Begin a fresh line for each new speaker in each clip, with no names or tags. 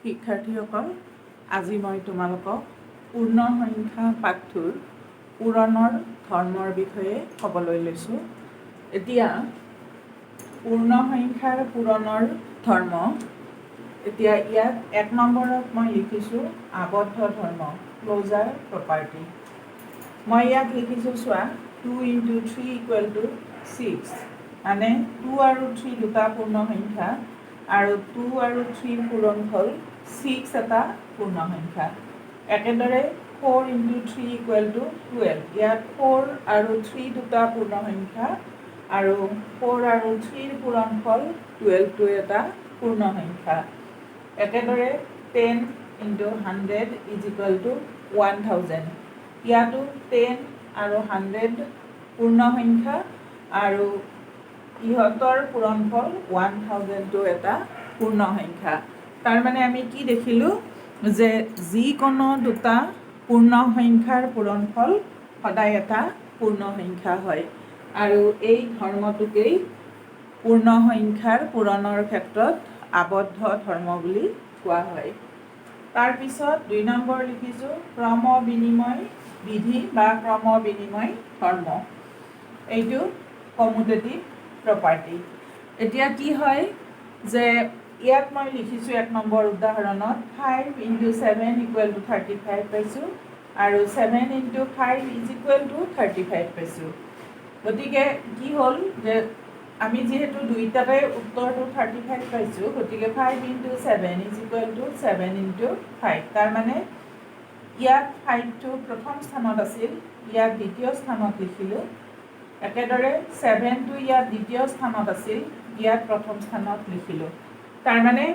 শিক্ষাৰ্থীসকল, আজি মই তোমালোকক পূৰ্ণ সংখ্যা পাঠটোৰ পূৰণৰ ধৰ্মৰ বিষয়ে ক'বলৈ লৈছোঁ। এতিয়া পূৰ্ণ সংখ্যাৰ পূৰণৰ ধৰ্ম। এতিয়া ইয়াত 1 নম্বৰত মই লিখিছোঁ আবদ্ধ ধৰ্ম, ক্ল'জাৰ প্ৰপাৰ্টি। মই ইয়াত লিখিছোঁ চোৱা, 2 × 3 = 6, মানে 2 আৰু 3 দুটা পূৰ্ণ সংখ্যা আৰু 2 আৰু 3 পূৰণফল 6 এটা পূৰ্ণ সংখ্যা। একেদৰে 4 × 3 = 12, ইয়াত 4 আৰু 3 দুটা পূৰ্ণ সংখ্যা আৰু 4 আৰু 3 পূৰণফল 12টো এটা পূৰ্ণ সংখ্যা। একেদৰে 10 × 100 = 1000, ইয়াতো 10 আৰু 100 পূৰ্ণ সংখ্যা আৰু ইহঁতৰ পূৰণফল 1000টো এটা পূৰ্ণ সংখ্যা। তাৰমানে আমি কি দেখিলোঁ যে যিকোনো দুটা পূৰ্ণ সংখ্যাৰ পূৰণফল সদায় এটা পূৰ্ণ সংখ্যা হয়, আৰু এই ধৰ্মটোকেই পূৰ্ণ সংখ্যাৰ পূৰণৰ ক্ষেত্ৰত আবদ্ধ ধৰ্ম বুলি কোৱা হয়। তাৰপিছত 2 নম্বৰ লিখিছোঁ ক্ৰম বিনিময় বিধি বা ক্ৰম বিনিময় ধৰ্ম। এইটো কমুটেটিভ প্ৰপাৰ্টি। এতিয়া কি হয় যে ইয়াত মই লিখিছোঁ 1 নম্বৰ উদাহৰণত 5 × 7 = 35 পাইছোঁ আৰু 7 × 5 = 35 পাইছোঁ। গতিকে কি হ'ল যে আমি যিহেতু দুইটাৰে উত্তৰটো 35 পাইছোঁ, গতিকে 5 × 7 = 7 × 5। তাৰমানে ইয়াত 5টো প্ৰথম স্থানত আছিল, ইয়াত দ্বিতীয় স্থানত লিখিলোঁ। একেদৰে 7টো ইয়াত দ্বিতীয় স্থানত আছিল, ইয়াত প্ৰথম স্থানত লিখিলোঁ। তাৰমানে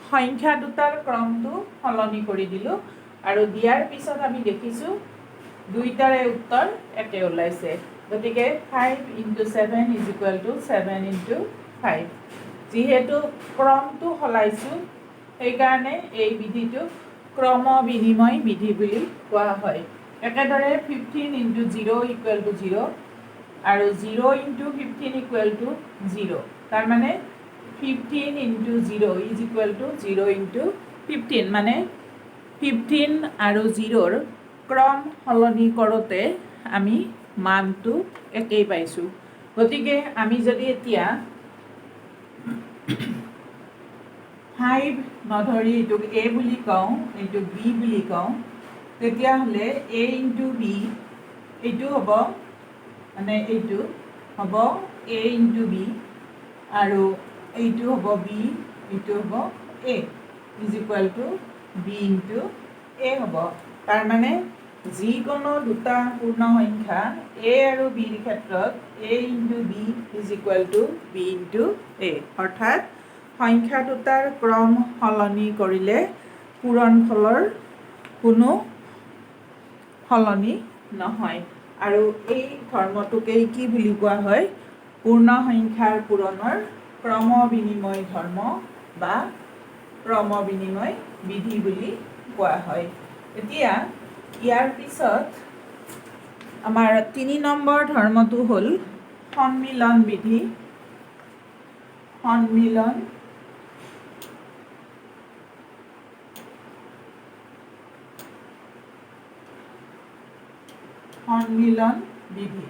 সংখ্যা দুটাৰ ক্ৰমটো সলনি কৰি দিলোঁ আৰু দিয়াৰ পিছত আমি দেখিছোঁ দুইটাৰে উত্তৰ একে ওলাইছে। গতিকে 5 × 7 = 7 × 5। যিহেতু ক্ৰমটো সলাইছোঁ, সেইকাৰণে এই বিধিটোক ক্ৰম বিনিময় বিধি বুলি কোৱা হয়। একেদৰে 15 × 0 = 0 আৰু 0 × 15 = 0। তাৰমানে 15 × 0 = 0 × 15, মানে 15 আৰু 0ৰ ক্ৰম সলনি কৰোঁতে আমি মানটো একেই পাইছোঁ। গতিকে আমি যদি এতিয়া 5 নধৰি এইটোক A বুলি কওঁ, এইটোক B বুলি কওঁ, তেতিয়াহ'লে A × B এইটো হ'ব, মানে এইটো হ'ব A × B আৰু এইটো হ'ব B, এইটো হ'ব A = B × A হ'ব। তাৰমানে যিকোনো দুটা পূৰ্ণ সংখ্যা A আৰু B ৰ ক্ষেত্ৰত A × B = B × A, অৰ্থাৎ সংখ্যা দুটাৰ ক্ৰম সলনি কৰিলে পূৰণফলৰ কোনো সলনি নহয়। আৰু এই ধৰ্মটোকেই কি বুলি কোৱা হয়? পূৰ্ণ সংখ্যাৰ পূৰণৰ ক্ৰম বিনিময় ধৰ্ম বা ক্ৰম বিনিময় বিধি বুলি কোৱা হয়। এতিয়া ইয়াৰ পিছত আমাৰ 3 নম্বৰ ধৰ্মটো হ'ল সন্মিলন বিধি। সন্মিলন বিধি,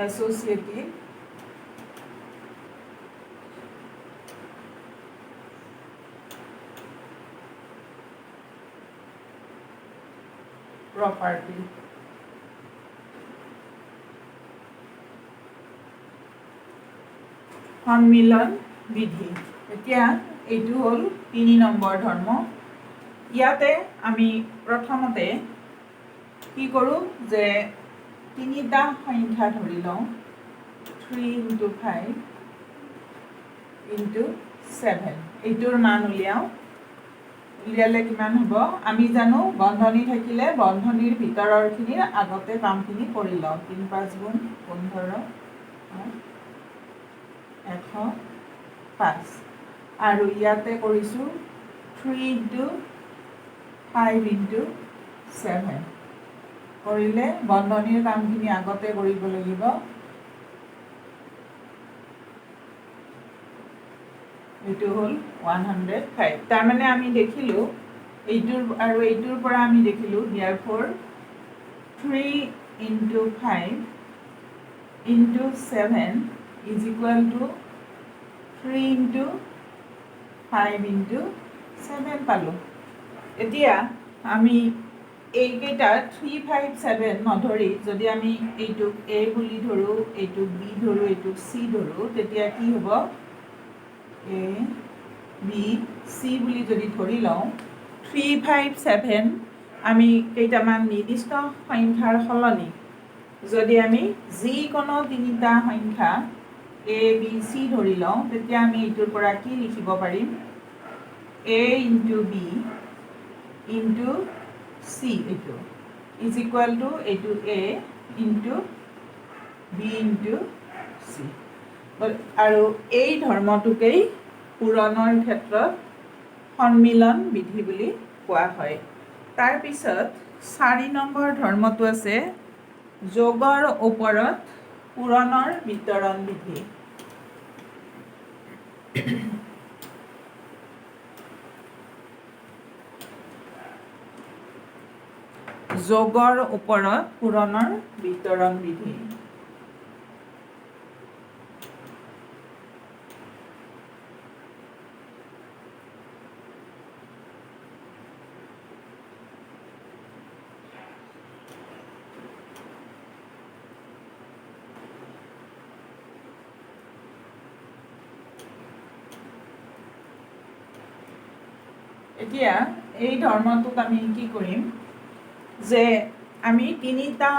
এছ'চিয়েটিভ প্ৰপাৰ্টি। সন্মিলন বিধি। এতিয়া এইটো হ'ল 3 নম্বৰ ধৰ্ম। ইয়াতে আমি প্ৰথমতে কি কৰোঁ যে তিনিটা সংখ্যা ধৰি লওঁ, 3 × 5 × 7। এইটোৰ মান উলিয়াওঁ। উলিয়ালে কিমান হ'ব? আমি জানো বন্ধনী থাকিলে বন্ধনীৰ ভিতৰৰখিনিৰ আগতে কামখিনি কৰি লওঁ। 3 × 5 = 15, 105 আৰু ইয়াতে কৰিছোঁ 3 × 5 × 7। কৰিলে বন্ধনীৰ কামখিনি আগতে কৰিব লাগিব। এইটো হ'ল 105 তাৰমানে আমি দেখিলোঁ এইটোৰ আৰু এইটোৰ পৰা আমি দেখিলোঁ therefore 3 into 5 into 7 is equal to 3 into 5 into 7 পালোঁ এতিয়া আমি এইকেইটা 3 5 7 নধৰি যদি আমি এইটোক A বুলি ধৰোঁ এইটোক B ধৰোঁ এইটোক C ধৰোঁ তেতিয়া কি হ'ব A B C বুলি যদি ধৰি লওঁ 3 5 7 আমি কেইটামান নিৰ্দিষ্ট সংখ্যাৰ সলনি যদি আমি যিকোনো তিনিটা সংখ্যা A B C ধৰি লওঁ তেতিয়া আমি এইটোৰ পৰা কি লিখিব পাৰিম A into B into C এইটো is equal to এইটো A into B into C আৰু এই ধৰ্মটোকেই পূৰণৰ ক্ষেত্ৰত সন্মিলন বিধি বুলি কোৱা হয় তাৰপিছত 4 নম্বৰ ধৰ্মটো আছে যোগৰ ওপৰত পূৰণৰ বিতৰণ বিধি যোগৰ ওপৰত পূৰণৰ বিতৰণ বিধি এতিয়া এই ধৰ্মটোত আমি কি কৰিম যে আমি তিনিটা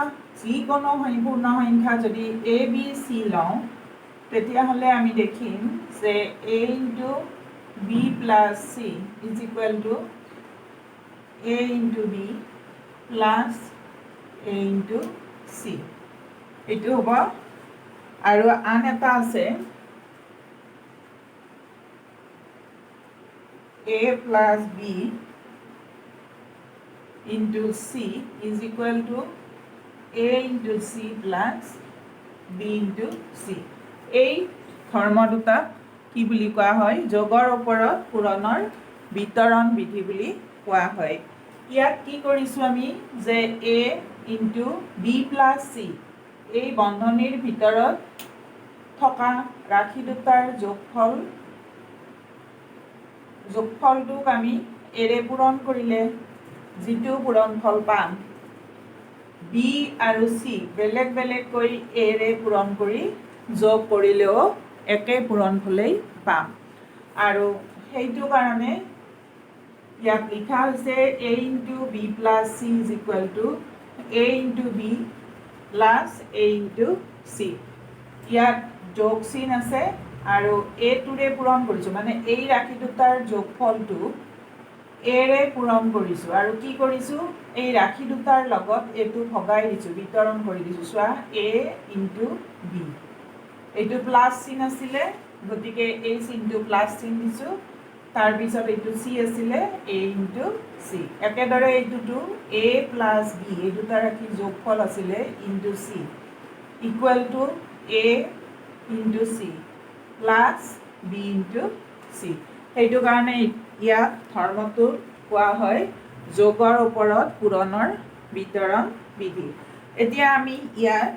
যিকোনো পূৰ্ণ সংখ্যা যদি A B C লওঁ তেতিয়াহ'লে আমি দেখিম যে A into B plus C is equal to A into B plus A into C এইটো হ'ব আৰু আন এটা আছে A plus B into C is equal to A into C plus B into C এই ধৰ্ম দুটাক কি বুলি কোৱা হয় যোগৰ ওপৰত পূৰণৰ বিতৰণ বিধি বুলি কোৱা হয় ইয়াত কি কৰিছোঁ আমি যে A into B plus C এই বন্ধনীৰ ভিতৰত থকা ৰাশি দুটাৰ যোগফলটোক আমি এৰে পূৰণ কৰিলে যিটো পূৰণফল পাম B আৰু C বেলেগ বেলেগকৈ এৰে পূৰণ কৰি যোগ কৰিলেও একে পূৰণফলেই পাম আৰু সেইটো কাৰণে ইয়াত লিখা হৈছে A into B plus C is equal to A into B plus A into C ইয়াত যোগ চিন আছে আৰু এইটোৰে পূৰণ কৰিছোঁ মানে এই ৰাশি দুটাৰ যোগফলটো এৰে পূৰণ কৰিছোঁ আৰু কি কৰিছোঁ এই ৰাশি দুটাৰ লগত এইটো ভগাই দিছোঁ বিতৰণ কৰি দিছোঁ চোৱা A into B এইটো প্লাছ চিন আছিলে গতিকে এই চিনটো প্লাছ চিন দিছোঁ তাৰপিছত এইটো C আছিলে A into C একেদৰে এইটোতো A plus B এই দুটা ৰাশি যোগফল আছিলে into C equal to A into C plus B into C সেইটো কাৰণে ইয়াত ধৰ্মটো কোৱা হয় যোগৰ ওপৰত পূৰণৰ বিতৰণ বিধি এতিয়া আমি ইয়াত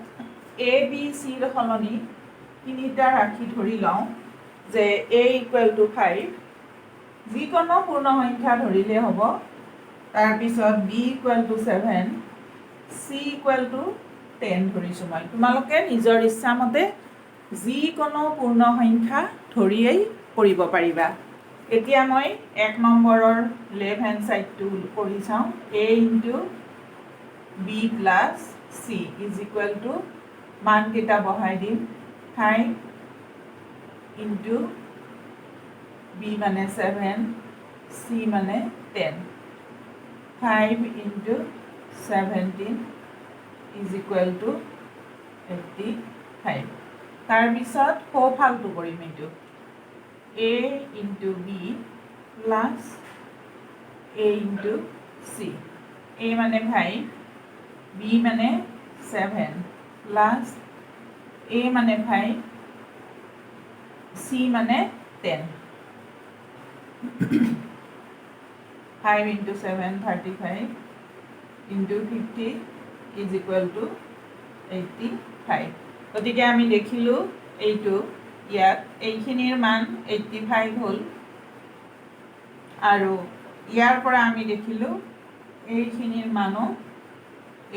A B C ৰ সলনি তিনিটা ৰাশি ধৰি লওঁ যে A equal to 5 যিকোনো পূৰ্ণ সংখ্যা ধৰিলে হ'ব তাৰপিছত B equal to 7 C equal to 10 ধৰিছোঁ মই তোমালোকে নিজৰ ইচ্ছামতে যিকোনো পূৰ্ণ সংখ্যা ধৰিয়েই কৰিব পাৰিবা এতিয়া মই 1 নম্বৰৰ লেফ্ট হেণ্ড সাইডটো কৰি চাওঁ A into B plus C is equal to মানকেইটা বহাই দিম 5 into B মানে 7 C মানে 10 5 into 17 is equal to 85 তাৰপিছত সোঁফালটো কৰিম এইটো A into B plus A into C A মানে 5 B মানে 7 plus A মানে 5 C মানে 10 5 into 7 35 into 50 is equal to 85 গতিকে আমি দেখিলোঁ এইটো ইয়াত এইখিনিৰ মান 85 হ'ল আৰু ইয়াৰ পৰা আমি দেখিলোঁ এইখিনিৰ মানো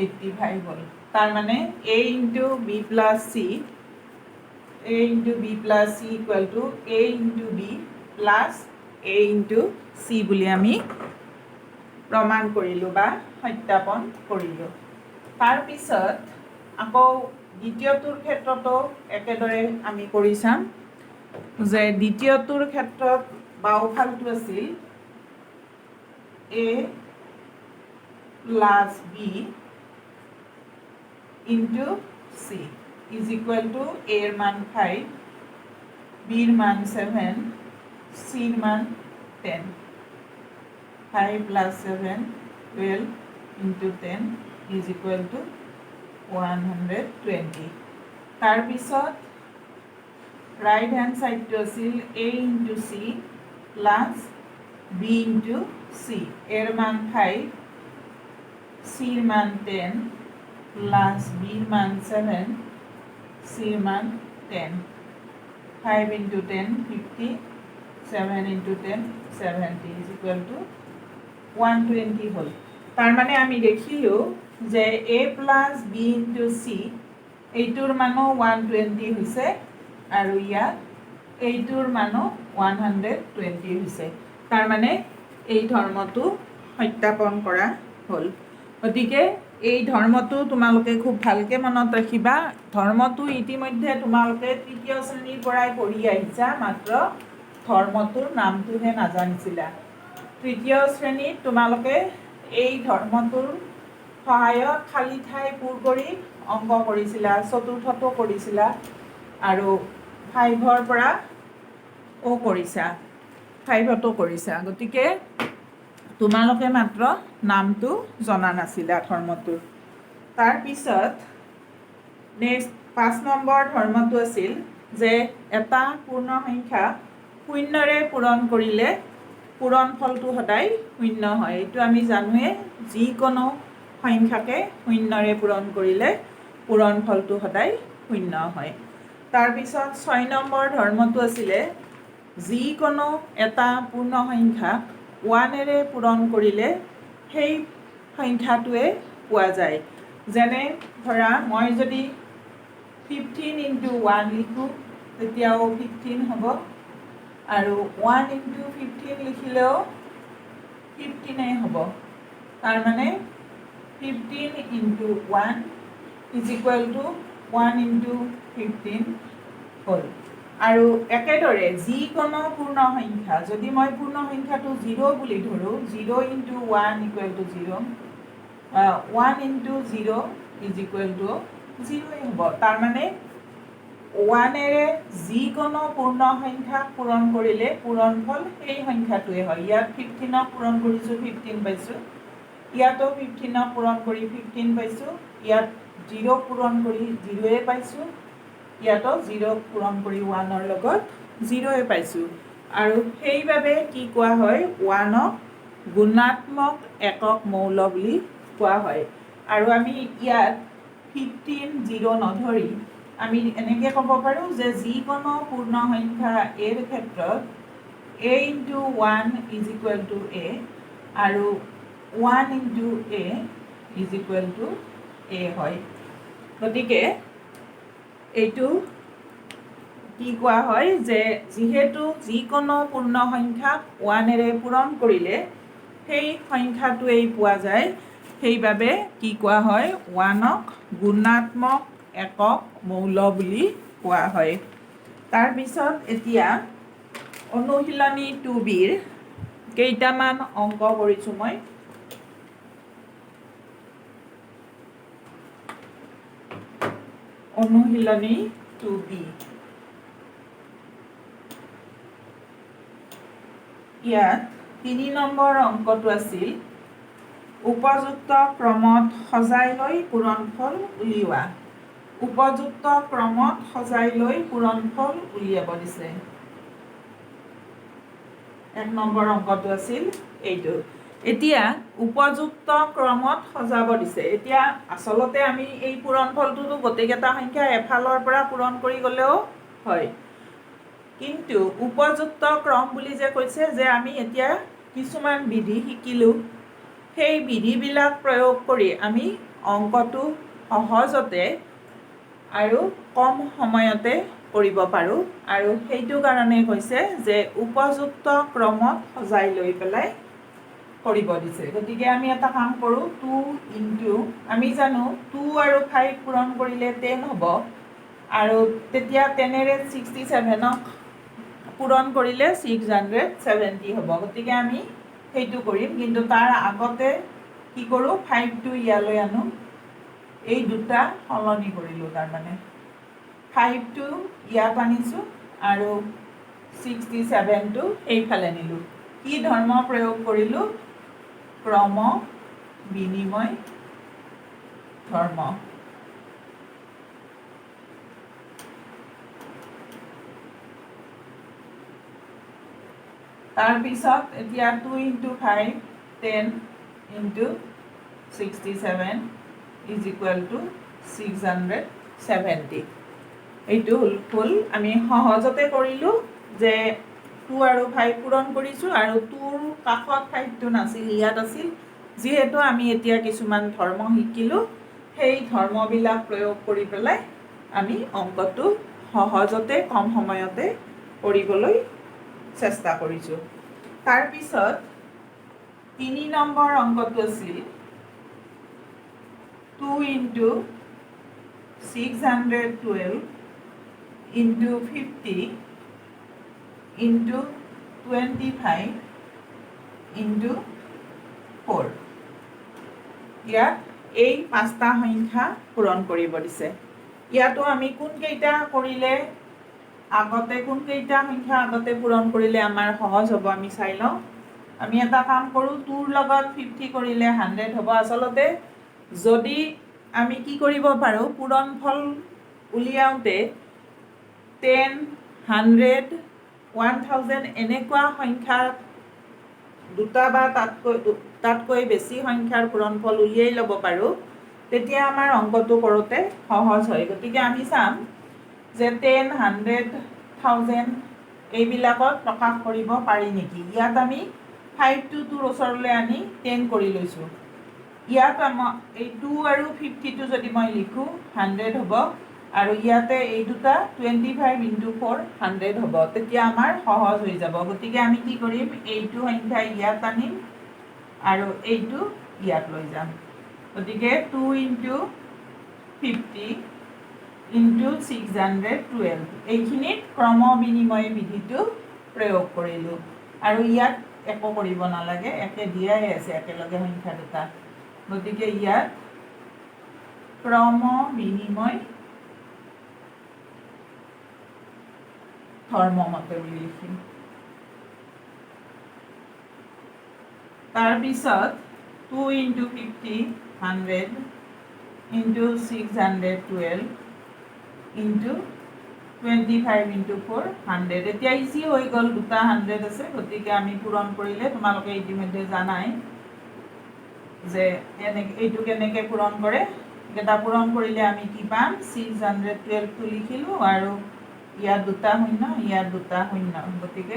85 হ'ল তাৰ মানে a into b plus c a into b plus c equal to a into b plus a into c বুলি আমি প্ৰমাণ কৰিলোঁ বা সত্যাপন কৰিলোঁ তাৰ পিছত আকৌ দ্বিতীয়টোৰ ক্ষেত্ৰতো একেদৰে আমি কৰি চাম যে দ্বিতীয়টোৰ ক্ষেত্ৰত বাওঁফালটো আছিল a plus b into c is equal to a এর মান 5 b এর মান 7 c এর মান 10 5 plus 7 12 into 10 is equal to 120 তাৰ পিছত right hand side to আছিল a into c plus b into c এর মান 5 c এর মান 10 plus b এর মান 7 c এর মান 10 5 into 10 50 7 into 10 70 is equal to 120 হল তার মানে আমি দেখিলো যে a plus b into c এইটোৰ মানো 120 হৈছে আৰু ইয়াত এইটোৰ মানো 120 হৈছে তাৰ মানে এই ধৰ্মটো সত্যাপন কৰা হ'ল গতিকে এই ধৰ্মটো তোমালোকে খুব ভালকে মনত ৰাখিবা ধৰ্মটো ইতিমধ্যে তোমালোকে তৃতীয় শ্ৰেণীৰ পৰাই পঢ়ি আহিছা মাত্ৰ ধৰ্মটোৰ নামটোহে নাজানিছিলা তৃতীয় শ্ৰেণীত তোমালোকে এই ধৰ্মটোৰ সহায়ত খালি ঠাই পূৰ কৰি অংক কৰিছিলা চতুৰ্থটো কৰিছিলা আৰু 5ৰ পৰা ও কৰিছা 5টো কৰিছা গতিকে তোমালোকে মাত্ৰ নামটো জনা নাছিলা ধৰ্মটোৰ তাৰ পিছত নেক্সট 5 নম্বৰ ধৰ্মটো আছিল যে এটা পূৰ্ণ সংখ্যা শূন্যৰে পূৰণ কৰিলে পূৰণফলটো সদায় শূন্য হয় এইটো আমি জানোৱে যিকোনো সংখ্যাকে শূন্যৰে পূৰণ কৰিলে পূৰণফলটো সদায় শূন্য হয় তাৰ পিছত 6 নম্বৰ ধৰ্মটো আছিলে যিকোনো এটা পূৰ্ণ সংখ্যাক 1ৰে পূৰণ কৰিলে সেই সংখ্যাটোৱে পোৱা যায় যেনে ধৰা মই যদি 15 into 1 লিখোঁ তেতিয়াও 15 হ'ব আৰু 1 into 15 লিখিলেও 15 হ'ব তাৰ মানে 15 into 1 is equal to 1 into 15 হ'ল আৰু একেদৰে যিকোনো পূৰ্ণ সংখ্যা যদি মই পূৰ্ণ সংখ্যাটো 0 বুলি ধৰোঁ 0 into 1 equal to 0 1 into 0 is equal to 0 হ'ব তাৰ মানে 1ৰে যিকোনো পূৰ্ণ সংখ্যাক পূৰণ কৰিলে পূৰণফল সেই সংখ্যাটোৱে হয় ইয়াত 15ক পূৰণ কৰিছোঁ 15 পাইছোঁ ইয়াতো 15ক পূৰণ কৰি 15 পাইছোঁ ইয়াত 0 পূৰণ কৰি 0য়ে পাইছোঁ ইয়াতো 0 পূৰণ কৰি 1ৰ লগত 0য়ে পাইছোঁ আৰু সেইবাবে কি কোৱা হয় 1ক গুণাত্মক একক মৌল বুলি কোৱা হয় আৰু আমি ইয়াত 15 0 নধৰি আমি এনেকৈ ক'ব পাৰোঁ যে যিকোনো পূৰ্ণ সংখ্যা এৰ ক্ষেত্ৰত a into 1 is equal to a আৰু 1 into a is equal to a হয় গতিকে এইটো কি কোৱা হয় যে যিহেতু যিকোনো পূৰ্ণ সংখ্যাক 1ৰে পূৰণ কৰিলে সেই সংখ্যাটোৱেই পোৱা যায় সেইবাবে কি কোৱা হয় 1ক গুণাত্মক একক মৌল বুলি কোৱা হয় তাৰপিছত এতিয়া অনুশীলনী 2bৰ কেইটামান অংক কৰিছোঁ মই অনুশীলনী 2b ইয়াত 3 নম্বৰ অংকটো আছিল উপযুক্ত ক্ৰমত সজাই লৈ পূৰণফল উলিওৱা উপযুক্ত ক্ৰমত সজাই লৈ পূৰণফল উলিয়াব দিছে 1 নম্বৰ অংকটো আছিল এইটো। এতিয়া উপযুক্ত ক্ৰমত সজাব দিছে। এতিয়া আচলতে আমি এই পূৰণফলটোতো গোটেইকেইটা সংখ্যা এফালৰ পৰা পূৰণ কৰি গ'লেও হয়, কিন্তু উপযুক্ত ক্ৰম বুলি যে কৈছে যে আমি এতিয়া কিছুমান বিধি শিকিলোঁ, সেই বিধিবিলাক প্ৰয়োগ কৰি আমি অংকটো সহজতে আৰু কম সময়তে কৰিব পাৰোঁ, আৰু সেইটো কাৰণে কৈছে যে উপযুক্ত ক্ৰমত সজাই লৈ পেলাই কৰিব দিছে। গতিকে আমি এটা কাম কৰোঁ, 2 ইনটু, আমি জানো 2 আৰু 5 পূৰণ কৰিলে 10 হ'ব, আৰু তেতিয়া 10ৰে 67ক পূৰণ কৰিলে 670 হ'ব। গতিকে আমি সেইটো কৰিম, কিন্তু তাৰ আগতে কি কৰোঁ, 5টো ইয়ালৈ আনো, এই দুটা সলনি কৰিলোঁ, তাৰমানে 5টো ইয়াত আনিছোঁ আৰু 67টো এইফালে নিলোঁ। কি ধৰ্ম প্ৰয়োগ কৰিলোঁ? ক্ৰম বিনিময় ধৰ্ম। তাৰপিছত এতিয়া 2 into 5, 10 into 67 is equal to 670। এইটো হ'ল আমি সহজতে কৰিলোঁ যে 2 আৰু 5 পূৰণ কৰিছোঁ, আৰু 2ৰ কাষত 5টো নাছিল, ইয়াত আছিল। যিহেতু আমি এতিয়া কিছুমান ধৰ্ম শিকিলোঁ, সেই ধৰ্মবিলাক প্ৰয়োগ কৰি পেলাই আমি অংকটো সহজতে কম সময়তে কৰিবলৈ চেষ্টা কৰিছোঁ। তাৰপিছত 3 নম্বৰ অংকটো আছিল 2 ইনটু 612 ইনটু 50 ইনটু 25 ইনটু 4। ইয়াত এই 5টা সংখ্যা পূৰণ কৰিব দিছে। ইয়াতো আমি কোনকেইটা কৰিলে আগতে, কোনকেইটা সংখ্যা আগতে পূৰণ কৰিলে আমাৰ সহজ হ'ব আমি চাই লওঁ। আমি এটা কাম কৰোঁ, 2ৰ লগত 50 কৰিলে 100 হ'ব। আচলতে যদি আমি কি কৰিব পাৰোঁ, পূৰণফল উলিয়াওঁতে 10, 100, 1000 এনেকুৱা সংখ্যা দুটা বা তাতকৈ বেছি সংখ্যাৰ পূৰণফল উলিয়াই ল'ব পাৰোঁ, তেতিয়া আমাৰ অংকটো কৰোঁতে সহজ হয়। গতিকে আমি চাম যে 10, 100, 1000 এইবিলাকত প্ৰকাশ কৰিব পাৰি নেকি। ইয়াত আমি 5টো 2ৰ ওচৰলৈ আনি 10 কৰি লৈছোঁ। ইয়াত এই 2 আৰু 50টো যদি মই লিখোঁ 100 হ'ব, আৰু ইয়াতে এই দুটা 25 ইনটু 4 100 হ'ব। তেতিয়া আমাৰ সহজ হৈ যাব। গতিকে আমি কি কৰিম, এইটো সংখ্যা ইয়াত আনিম আৰু এইটো ইয়াত লৈ যাম। গতিকে 2 ইনটু 50 ইনটু 612, এইখিনিত ক্ৰম বিনিময় বিধিটো প্ৰয়োগ কৰিলোঁ। আৰু ইয়াত একো কৰিব নালাগে, একে দিয়াই আছে একেলগে সংখ্যা দুটা। গতিকে ইয়াত ক্ৰম বিনিময় ধৰ্মমতে বুলি লিখিম। তাৰপিছত 2 ইনটু 50 100 ইনটু 612 ইনটু 25 ইনটু 4 100। এতিয়া ইজি হৈ গ'ল, দুটা 100 আছে। গতিকে আমি পূৰণ কৰিলে, তোমালোকে ইতিমধ্যে জানাই যে এইটো কেনেকৈ পূৰণ কৰে। এটা পূৰণ কৰিলে আমি কি পাম, 612টো লিখিলোঁ, আৰু ইয়াত দুটা শূন্য, ইয়াত দুটা শূন্য, গতিকে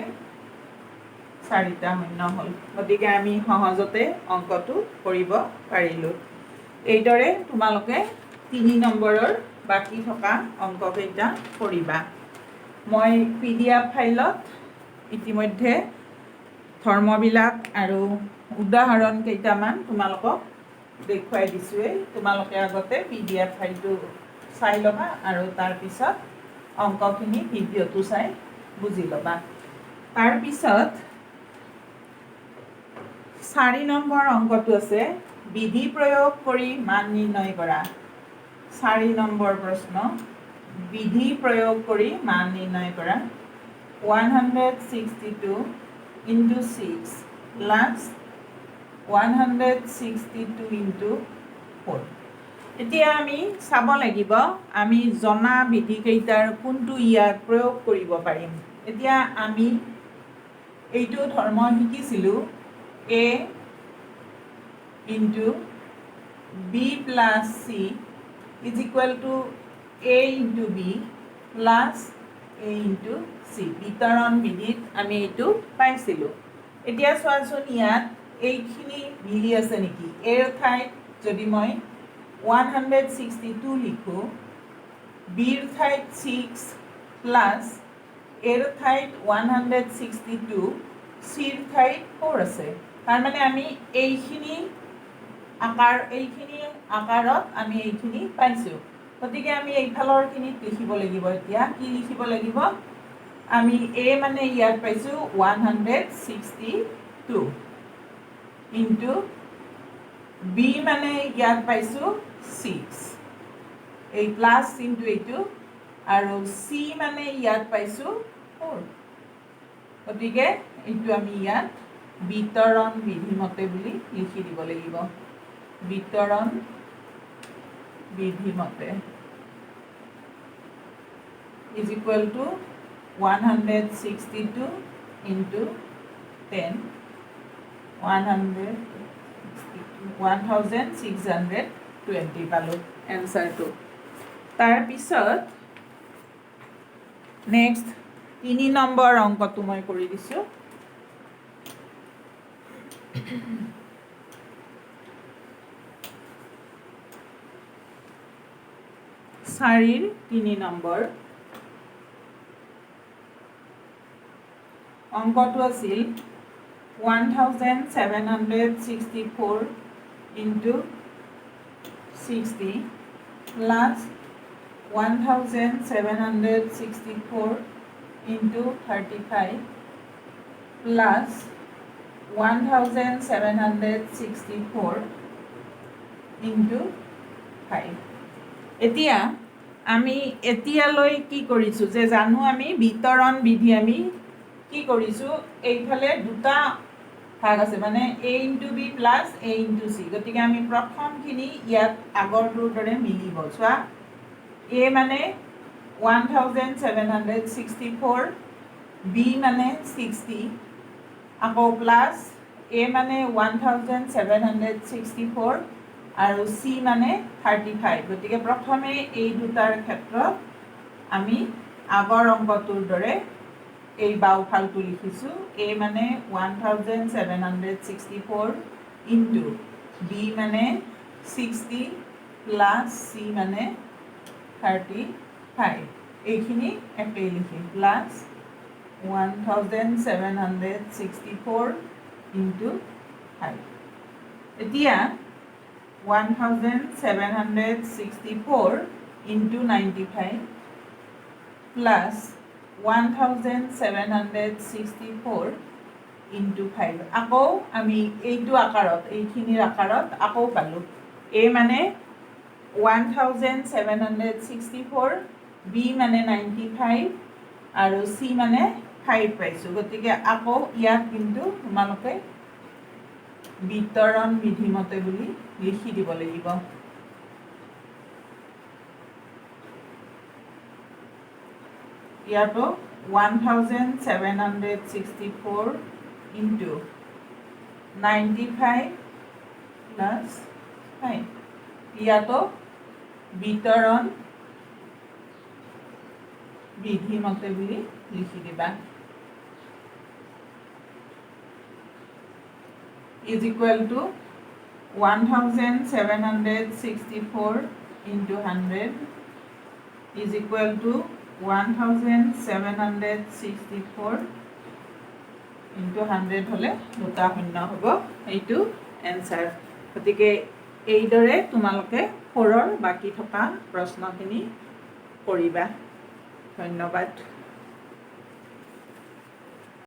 4টা শূন্য হ'ল। গতিকে আমি সহজতে অংকটো কৰিব পাৰিলোঁ। এইদৰে তোমালোকে 3 নম্বৰৰ বাকী থকা অংককেইটা কৰিবা। মই PDF ফাইলত ইতিমধ্যে ধৰ্মবিলাক আৰু উদাহৰণ কেইটামান তোমালোকক দেখুৱাই দিছোঁৱেই। তোমালোকে আগতে PDF ফাইলটো চাই ল'বা, আৰু তাৰপিছত অংকখিনি ভিডিঅ'টো চাই বুজি ল'বা। তাৰপিছত 4 নম্বৰ অংকটো আছে বিধি প্ৰয়োগ কৰি মান নিৰ্ণয় কৰা। 4 নম্বৰ প্ৰশ্ন, বিধি প্ৰয়োগ কৰি মান নিৰ্ণয় কৰা। 162 ইনটু 6 প্লাছ 162 ইনটু 4। এতিয়া আমি চাব লাগিব আমি জনা বিধিকেইটাৰ কোনটো ইয়াত প্ৰয়োগ কৰিব পাৰিম। এতিয়া আমি এইটো ধৰ্ম শিকিছিলোঁ a into b plus c is equal to a into b plus a into c বিতৰণ বিধিত আমি এইটো পাইছিলোঁ। এতিয়া চোৱাচোন ইয়াত এইখিনি মিলি আছে নেকি? এৰ ঠাইত যদি মই 162 লিখোঁ, বিৰ ঠাইত 6 প্লাছ এৰ ঠাইত 162, চিৰ ঠাইত 4 আছে। তাৰমানে আমি এইখিনি আকাৰত আমি এইখিনি পাইছোঁ। গতিকে আমি এইফালৰখিনিত লিখিব লাগিব। এতিয়া কি লিখিব লাগিব? আমি এ মানে ইয়াত পাইছোঁ 162 ইনটু বি মানে ইয়াত পাইছোঁ 6, এই প্লাছ চিনটো এইটো, আৰু চি মানে ইয়াত পাইছোঁ 4। গতিকে এইটো আমি ইয়াত বিতৰণ বিধিমতে বুলি লিখি দিব লাগিব। বিতৰণ বিধিমতে is equal to 162 into 10, 1620 পালোঁ এনচাৰটো। তাৰপিছত নেক্সট 3 নম্বৰ অংকটো মই কৰি দিছোঁ। চাৰিৰ 3 নম্বৰ অংকটো আছিল 1764 into 60 plus 1764 into 35 plus 1764 into 5। এতিয়া আমি এতিয়ালৈ কি কৰিছোঁ যে জানো আমি বিতৰণ বিধি আমি কি কৰিছোঁ, এইফালে দুটা ভাগ আছে, মানে a into B plus a into C. গতিকে আমি প্ৰথমখিনি ইয়াত আগৰটোৰ দৰে মিলিব। চোৱা, a মানে 1764, b মানে 60, আকৌ প্লাছ a মানে 1764 আৰু c মানে 35। গতিকে প্ৰথমে এই দুটাৰ ক্ষেত্ৰত আমি আগৰ অংকটোৰ দৰে এই বাওঁফালটো লিখিছোঁ। a মানে 1764 ইনটু b মানে 60 প্লাছ c মানে 35। এইখিনি একেই লিখিম, প্লাছ 1764 ইনটু 5। এতিয়া 1764 ইনটু 95 প্লাছ 1764 ইনটু 5। আকৌ আমি এইটো আকাৰত, এইখিনিৰ আকাৰত আকৌ পালোঁ। a মানে 1764, b মানে 95 আৰু c মানে 5 পাইছোঁ। গতিকে আকৌ ইয়াত কিন্তু তোমালোকে বিতৰণ বিধিমতে বুলি লিখি দিব লাগিব। ইয়াতো 1764 ইনটু 95 প্লাছ 5। ইয়াতো বিতৰণ বিধিমতে বুলি লিখি দিবা। is equal to 1764 into 100 is equal to 1764 into 100 হ'লে দুটা শূন্য হ'ব। এইটো এনচাৰ। গতিকে এইদৰে তোমালোকে 4ৰ বাকী থকা প্ৰশ্নখিনি কৰিবা। ধন্যবাদ।